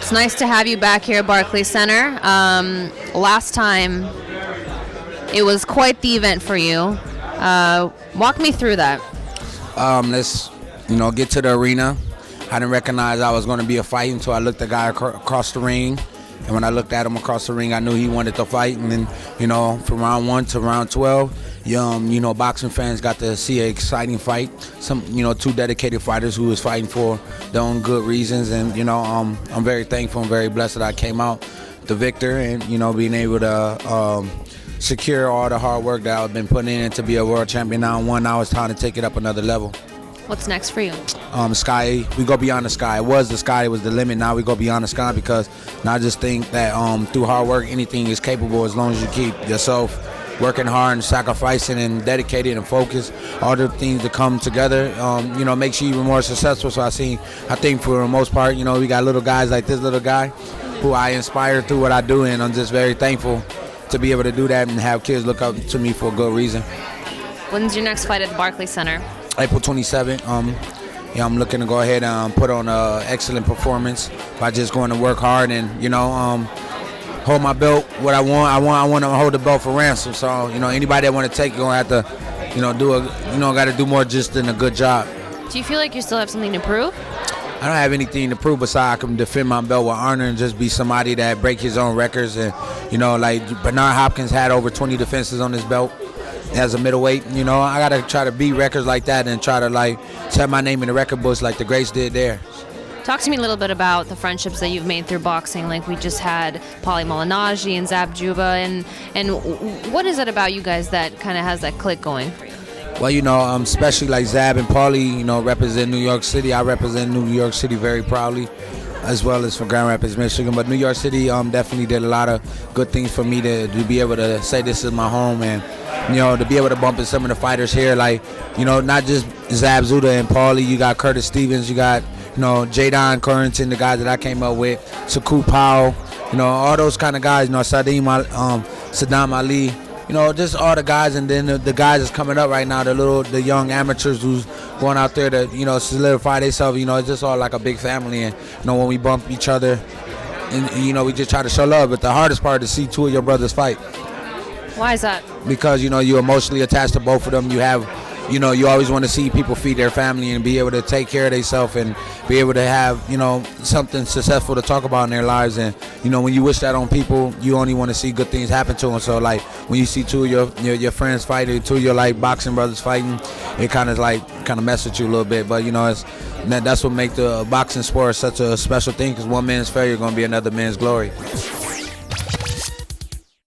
It's nice to have you back here at Barclays Center. Last time, it was quite the event for you. Walk me through that. Let's get to the arena. I didn't recognize I was going to be a fight until I looked at the guy across the ring. And when I looked at him across the ring, I knew he wanted to fight. And then, from round 1 to round 12, boxing fans got to see an exciting fight. Some, two dedicated fighters who was fighting for their own good reasons. And, I'm very thankful and very blessed that I came out the victor and, being able to secure all the hard work that I've been putting in to be a world champion. Now it's time to take it up another level. What's next for you? Sky, we go beyond the sky. It was the sky, it was the limit. Now we go beyond the sky because I just think that through hard work, anything is capable as long as you keep yourself working hard and sacrificing and dedicated and focused. All the things that come together, makes you even more successful. So I think for the most part, we got little guys like this little guy who I inspire through what I do, and I'm just very thankful to be able to do that and have kids look up to me for a good reason. When's your next fight at the Barclays Center? April 27th. I'm looking to go ahead and put on an excellent performance by just going to work hard and hold my belt. What I want to hold the belt for ransom. So anybody that want to take it gonna have to got to do more just than a good job. Do you feel like you still have something to prove? I don't have anything to prove besides I can defend my belt with honor and just be somebody that break his own records. And like Bernard Hopkins had over 20 defenses on his belt as a middleweight. I gotta try to beat records like that and try to set my name in the record books like the greats did there. Talk to me a little bit about the friendships that you've made through boxing. Like we just had Paulie Malignaggi and Zab Juba, and what is it about you guys that kind of has that click going for you? Well, especially like Zab and Paulie, represent New York City. I represent New York City very proudly, as well as for Grand Rapids, Michigan. But New York City definitely did a lot of good things for me to be able to say this is my home and, to be able to bump in some of the fighters here. Not just Zab Zuda and Paulie. You got Curtis Stevens. You got, Jadon Currington, the guys that I came up with. Saku Powell. All those kind of guys. Saddam Ali. Just all the guys, and then the guys that's coming up right now, the young amateurs who's going out there to, solidify themselves. It's just all like a big family, and when we bump each other, and we just try to show love. But the hardest part is to see two of your brothers fight. Why is that? Because you're emotionally attached to both of them. You have, you always want to see people feed their family and be able to take care of themselves and be able to have, something successful to talk about in their lives. And, when you wish that on people, you only want to see good things happen to them. So, when you see two of your friends fighting, two of your, boxing brothers fighting, it kind of messes with you a little bit. But, that's what makes the boxing sport such a special thing, because one man's failure is going to be another man's glory.